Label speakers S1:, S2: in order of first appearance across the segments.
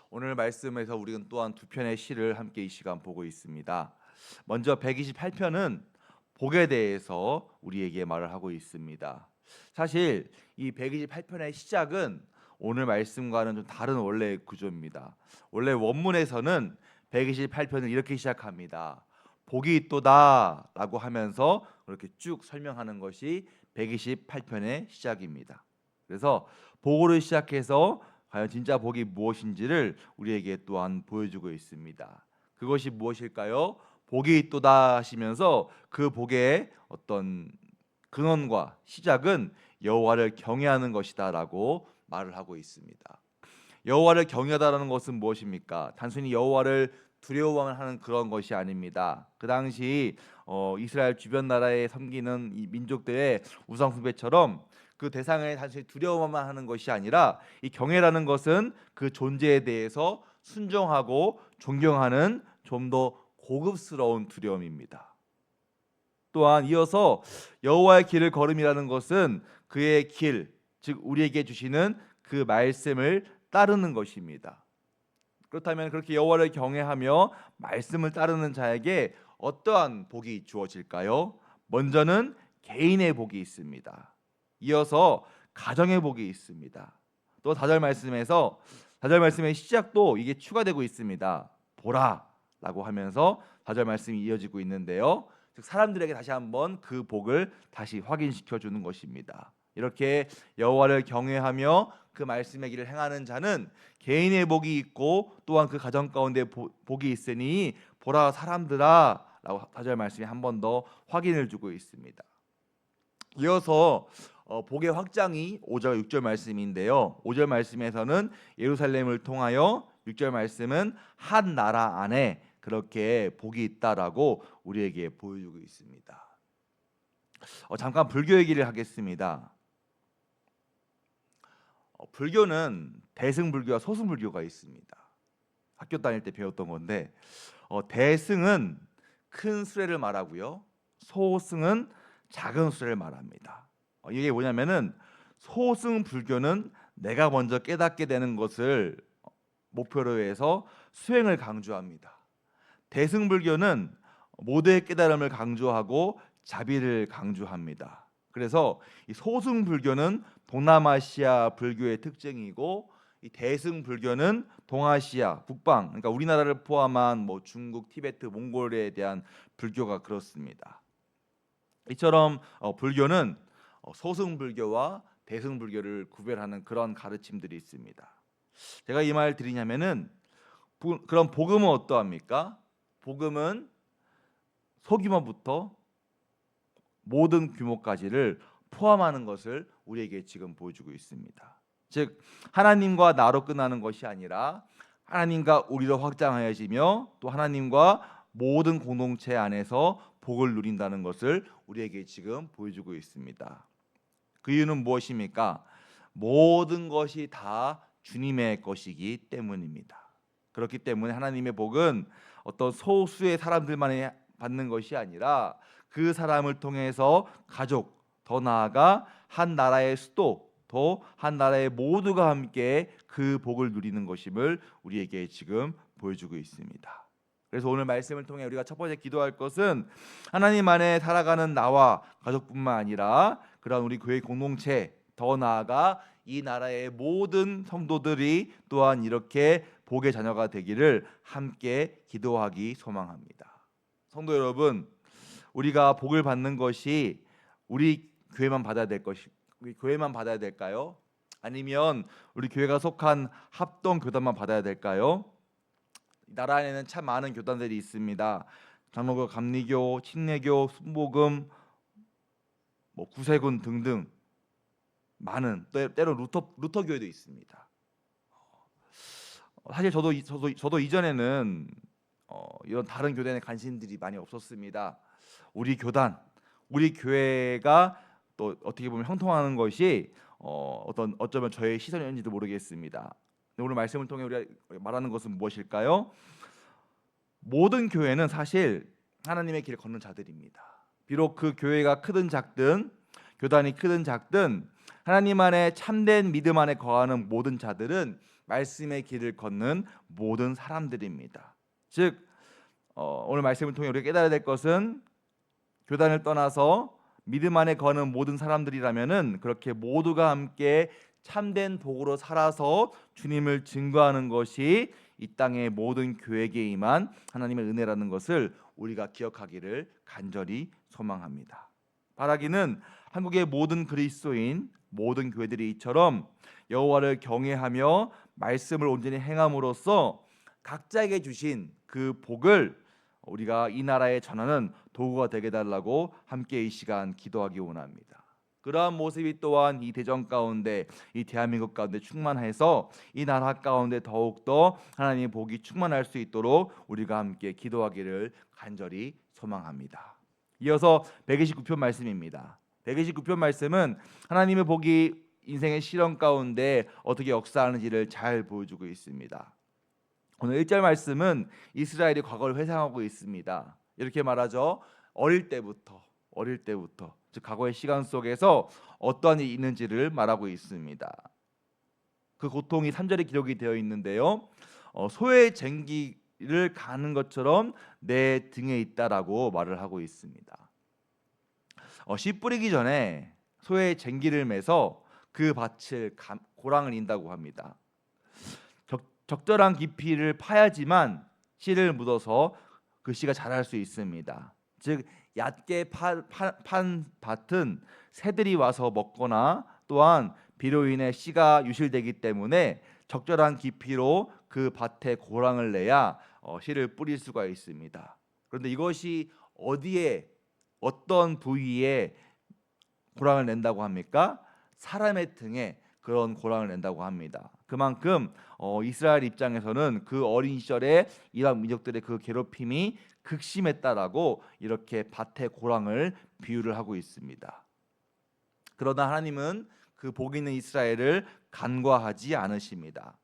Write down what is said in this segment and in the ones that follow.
S1: 오늘 말씀에서 우리는 또한 두 편의 시를 함께 이 시간 보고 있습니다. 먼저 128편은 복에 대해서 우리에게 말을 하고 있습니다. 사실 이 128편의 시작은 오늘 말씀과는 좀 다른 원래의 구조입니다. 원래 원문에서는 128편을 이렇게 시작합니다. 복이 있도다라고 하면서 그렇게 쭉 설명하는 것이 128편의 시작입니다. 그래서 복으로 시작해서 과연 진짜 복이 무엇인지를 우리에게 또한 보여주고 있습니다. 그것이 무엇일까요? 복이 있도다 하시면서 그 복의 어떤 근원과 시작은 여호와를 경외하는 것이다라고 말을 하고 있습니다. 여호와를 경외하다라는 것은 무엇입니까? 단순히 여호와를 두려워하는 그런 것이 아닙니다. 그 당시 이스라엘 주변 나라에 섬기는 이 민족들의 우상 숭배처럼 그 대상을 단순히 두려워만 하는 것이 아니라 이 경외라는 것은 그 존재에 대해서 순종하고 존경하는 좀 더 고급스러운 두려움입니다. 또한 이어서 여호와의 길을 걸음이라는 것은 그의 길, 즉 우리에게 주시는 그 말씀을 따르는 것입니다. 그렇다면 그렇게 여호와를 경외하며 말씀을 따르는 자에게 어떠한 복이 주어질까요? 먼저는 개인의 복이 있습니다. 이어서 가정의 복이 있습니다. 또 다절 말씀의 시작도 이게 추가되고 있습니다. 보라라고 하면서 다절 말씀이 이어지고 있는데요. 즉 사람들에게 다시 한번 그 복을 다시 확인시켜 주는 것입니다. 이렇게 여호와를 경외하며 그 말씀의 길을 행하는 자는 개인의 복이 있고 또한 그 가정 가운데 복이 있으니 보라 사람들아 라고 다절 말씀이 한 번 더 확인을 주고 있습니다. 이어서 복의 확장이 5절 6절 말씀인데요. 5절 말씀에서는 예루살렘을 통하여 6절 말씀은 한 나라 안에 그렇게 복이 있다라고 우리에게 보여주고 있습니다. 잠깐 불교 얘기를 하겠습니다. 불교는 대승불교와 소승불교가 있습니다. 학교 다닐 때 배웠던 건데 대승은 큰 수레를 말하고요. 소승은 작은 수레를 말합니다. 이게 뭐냐면은 소승 불교는 내가 먼저 깨닫게 되는 것을 목표로 해서 수행을 강조합니다. 대승 불교는 모두의 깨달음을 강조하고 자비를 강조합니다. 그래서 이 소승 불교는 동남아시아 불교의 특징이고 이 대승 불교는 동아시아, 북방, 그러니까 우리나라를 포함한 뭐 중국, 티베트, 몽골에 대한 불교가 그렇습니다. 이처럼 불교는 소승 불교와 대승 불교를 구별하는 그런 가르침들이 있습니다. 제가 이 말 드리냐면은 그럼 복음은 어떠합니까? 복음은 소규모부터 모든 규모까지를 포함하는 것을 우리에게 지금 보여주고 있습니다. 즉 하나님과 나로 끝나는 것이 아니라 하나님과 우리로 확장하여지며 또 하나님과 모든 공동체 안에서 복을 누린다는 것을 우리에게 지금 보여주고 있습니다. 그 이유는 무엇입니까? 모든 것이 다 주님의 것이기 때문입니다. 그렇기 때문에 하나님의 복은 어떤 소수의 사람들만이 받는 것이 아니라 그 사람을 통해서 가족, 더 나아가 한 나라의 수도, 또 한 나라의 모두가 함께 그 복을 누리는 것임을 우리에게 지금 보여주고 있습니다. 그래서 오늘 말씀을 통해 우리가 첫 번째 기도할 것은 하나님 안에 살아가는 나와 가족뿐만 아니라 그런 우리 교회 공동체, 더 나아가 이 나라의 모든 성도들이 또한 이렇게 복의 자녀가 되기를 함께 기도하기 소망합니다. 성도 여러분, 우리가 복을 받는 것이 우리 교회만 받아야 될 것이 우리 교회만 받아야 될까요? 아니면 우리 교회가 속한 합동 교단만 받아야 될까요? 나라 안에는 참 많은 교단들이 있습니다. 장로교, 감리교, 침례교, 순복음, 뭐 구세군 등등 많은 때로 루터 교회도 있습니다. 사실 저도 이전에는 이런 다른 교단에 관심들이 많이 없었습니다. 우리 교단, 우리 교회가 또 어떻게 보면 형통하는 것이 어쩌면 저의 시선이었는지도 모르겠습니다. 오늘 말씀을 통해 우리가 말하는 것은 무엇일까요? 모든 교회는 사실 하나님의 길을 걷는 자들입니다. 비록 그 교회가 크든 작든 교단이 크든 작든 하나님 안에 참된 믿음 안에 거하는 모든 자들은 말씀의 길을 걷는 모든 사람들입니다. 즉 오늘 말씀을 통해 우리가 깨달아야 될 것은 교단을 떠나서 믿음 안에 거는 모든 사람들이라면은 그렇게 모두가 함께 참된 복으로 살아서 주님을 증거하는 것이 이 땅의 모든 교회에게 임한 하나님의 은혜라는 것을 우리가 기억하기를 간절히 소망합니다. 바라기는 한국의 모든 그리스도인, 모든 교회들이 이처럼 여호와를 경외하며 말씀을 온전히 행함으로써 각자에게 주신 그 복을 우리가 이 나라에 전하는 도구가 되게 달라고 함께 이 시간 기도하기 원합니다. 그러한 모습이 또한 이 대전 가운데, 이 대한민국 가운데 충만해서 이 나라 가운데 더욱더 하나님의 복이 충만할 수 있도록 우리가 함께 기도하기를 간절히 소망합니다. 이어서 129편 말씀입니다. 129편 말씀은 하나님의 복이 인생의 시련 가운데 어떻게 역사하는지를 잘 보여주고 있습니다. 오늘 1절 말씀은 이스라엘이 과거를 회상하고 있습니다. 이렇게 말하죠. 어릴 때부터 즉 과거의 시간 속에서 어떠한 일이 있는지를 말하고 있습니다. 그 고통이 3절에 기록이 되어 있는데요. 소의 쟁기를 가는 것처럼 내 등에 있다라고 말을 하고 있습니다. 씨 뿌리기 전에 소의 쟁기를 매서 그 밭을 고랑을 인다고 합니다. 적절한 깊이를 파야지만 씨를 묻어서 그 씨가 자랄 수 있습니다. 즉 얕게 판 밭은 새들이 와서 먹거나 또한 비로 인해 씨가 유실되기 때문에 적절한 깊이로 그 밭에 고랑을 내야 씨를 뿌릴 수가 있습니다. 그런데 이것이 어디에 어떤 부위에 고랑을 낸다고 합니까? 사람의 등에 그런 고랑을 낸다고 합니다. 그만큼 이스라엘 입장에서는 그 어린 시절에 이방 민족들의 그 괴롭힘이 극심했다라고 이렇게 밭의 고랑을 비유를 하고 있습니다. 그러나 하나님은 그 복 있는 이스라엘을 간과하지 않으십니다.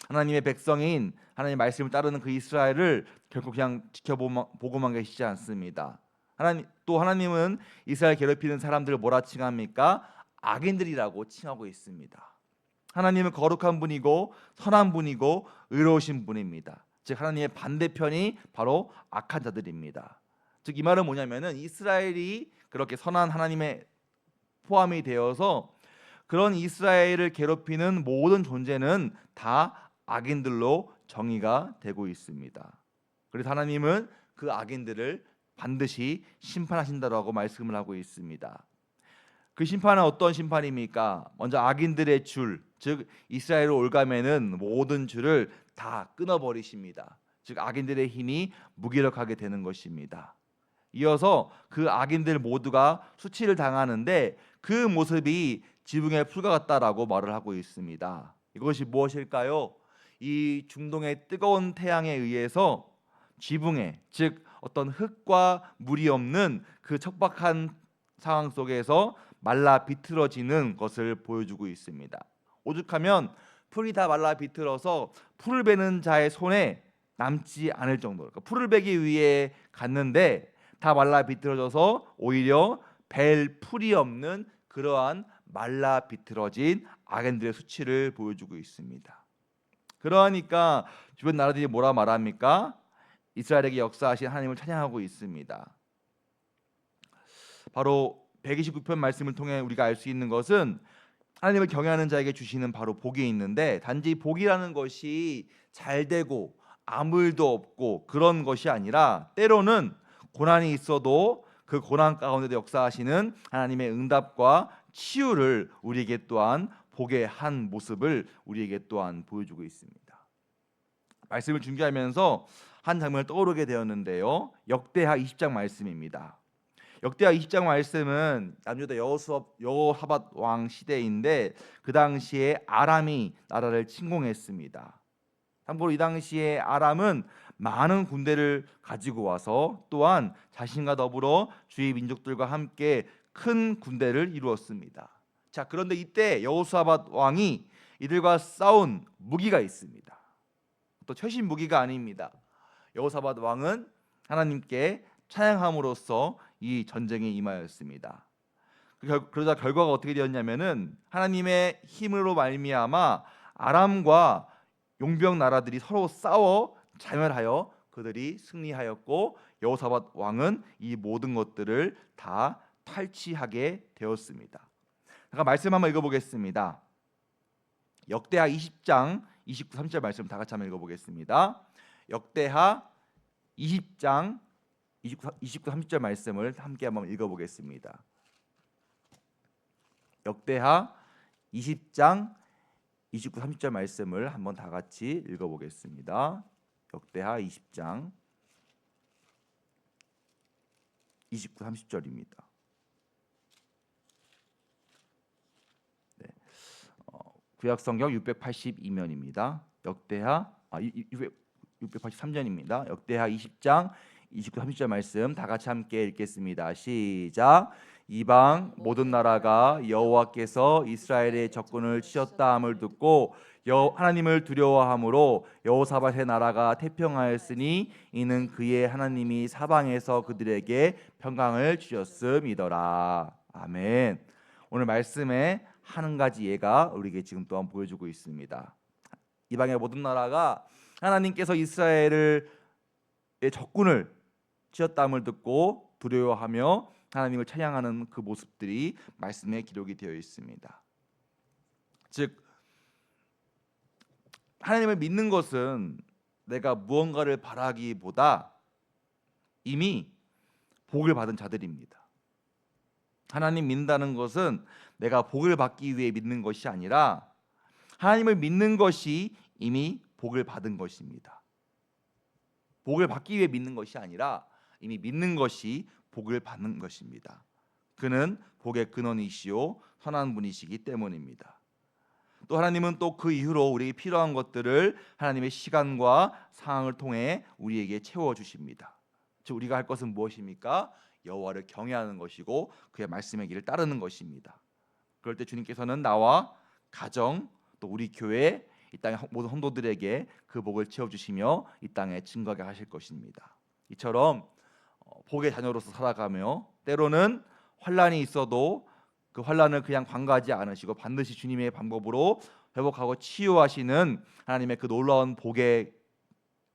S1: 하나님의 백성인 하나님의 말씀을 따르는 그 이스라엘을 결코 그냥 지켜보고만 계시지 않습니다. 하나님은 이스라엘 괴롭히는 사람들을 뭐라 칭합니까? 악인들이라고 칭하고 있습니다. 하나님은 거룩한 분이고 선한 분이고 의로우신 분입니다. 즉 하나님의 반대편이 바로 악한 자들입니다. 즉 이 말은 뭐냐면은 이스라엘이 그렇게 선한 하나님의 포함이 되어서 그런 이스라엘을 괴롭히는 모든 존재는 다 악인들로 정의가 되고 있습니다. 그래서 하나님은 그 악인들을 반드시 심판하신다라고 말씀을 하고 있습니다. 그 심판은 어떤 심판입니까? 먼저 악인들의 줄, 즉 이스라엘을 올가매는 모든 줄을 다 끊어버리십니다. 즉 악인들의 힘이 무기력하게 되는 것입니다. 이어서 그 악인들 모두가 수치를 당하는데 그 모습이 지붕의 풀과 같다라고 말을 하고 있습니다. 이것이 무엇일까요? 이 중동의 뜨거운 태양에 의해서 지붕에, 즉 어떤 흙과 물이 없는 그 척박한 상황 속에서 말라 비틀어지는 것을 보여주고 있습니다. 오죽하면 풀이 다 말라 비틀어서 풀을 베는 자의 손에 남지 않을 정도로, 그러니까 풀을 베기 위해 갔는데 다 말라 비틀어져서 오히려 벨 풀이 없는 그러한 말라 비틀어진 악인들의 수치를 보여주고 있습니다. 그러니까 주변 나라들이 뭐라 말합니까? 이스라엘에게 역사하신 하나님을 찬양하고 있습니다. 바로 129편 말씀을 통해 우리가 알 수 있는 것은 하나님을 경외하는 자에게 주시는 바로 복이 있는데, 단지 복이라는 것이 잘되고 아무 일도 없고 그런 것이 아니라 때로는 고난이 있어도 그 고난 가운데도 역사하시는 하나님의 응답과 치유를 우리에게 또한 복의 한 모습을 우리에게 또한 보여주고 있습니다. 말씀을 준비하면서 한 장면을 떠오르게 되었는데요. 역대하 20장 말씀입니다. 역대하 20장 말씀은 남유다 여호사밧 왕 시대인데 그 당시에 아람이 나라를 침공했습니다. 참고로 이 당시에 아람은 많은 군대를 가지고 와서 또한 자신과 더불어 주위 민족들과 함께 큰 군대를 이루었습니다. 자, 그런데 이때 여호사밧 왕이 이들과 싸운 무기가 있습니다. 또 최신 무기가 아닙니다. 여호사밧 왕은 하나님께 찬양함으로써 이 전쟁에 임하였습니다. 그러자 결과가 어떻게 되었냐면은 하나님의 힘으로 말미암아 아람과 용병 나라들이 서로 싸워 자멸하여 그들이 승리하였고 여호사밧 왕은 이 모든 것들을 다 탈취하게 되었습니다. 잠깐 말씀 한번 읽어보겠습니다. 역대하 20장 29, 30절 말씀 다 같이 한번 읽어보겠습니다. 역대하 20장 29, 30절 말씀을 함께 한번 읽어보겠습니다. 역대하 20장 29, 30절 말씀을 한번 다 같이 읽어보겠습니다. 역대하 20장 29, 30절입니다. 네. 구약성경 682면입니다. 역대하 683전입니다. 역대하 20장 29, 30절 말씀 다 같이 함께 읽겠습니다. 시작. 이방 모든 나라가 여호와께서 이스라엘의 적군을 치셨다 함을 듣고 하나님을 두려워함으로 여호사밧의 나라가 태평하였으니 이는 그의 하나님이 사방에서 그들에게 평강을 주셨음이더라. 아멘. 오늘 말씀에 한 가지 예가 우리에게 지금 또한 보여주고 있습니다. 이방의 모든 나라가 하나님께서 이스라엘의 적군을 치었다함을 듣고 두려워하며 하나님을 찬양하는 그 모습들이 말씀에 기록이 되어 있습니다. 즉 하나님을 믿는 것은 내가 무언가를 바라기보다 이미 복을 받은 자들입니다. 하나님 믿는다는 것은 내가 복을 받기 위해 믿는 것이 아니라 하나님을 믿는 것이 이미 복을 받은 것입니다. 복을 받기 위해 믿는 것이 아니라 이미 믿는 것이 복을 받는 것입니다. 그는 복의 근원이시요 선한 분이시기 때문입니다. 또 하나님은 또 그 이후로 우리에게 필요한 것들을 하나님의 시간과 상황을 통해 우리에게 채워 주십니다. 즉 우리가 할 것은 무엇입니까? 여호와를 경외하는 것이고 그의 말씀의 길을 따르는 것입니다. 그럴 때 주님께서는 나와 가정 또 우리 교회 이 땅의 모든 성도들에게 그 복을 채워 주시며 이 땅에 증거하게 하실 것입니다. 이처럼 복의 자녀로서 살아가며 때로는 환난이 있어도 그 환난을 그냥 관가하지 않으시고 반드시 주님의 방법으로 회복하고 치유하시는 하나님의 그 놀라운 복의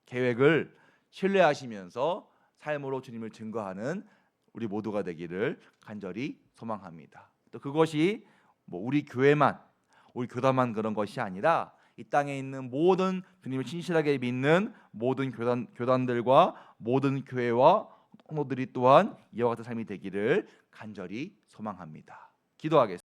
S1: 계획을 신뢰하시면서 삶으로 주님을 증거하는 우리 모두가 되기를 간절히 소망합니다. 또 그것이 우리 교회만 우리 교단만 그런 것이 아니라 이 땅에 있는 모든 주님을 신실하게 믿는 모든 교단들과 모든 교회와 성도들이 또한 이와 같은 삶이 되기를 간절히 소망합니다. 기도하겠습니다.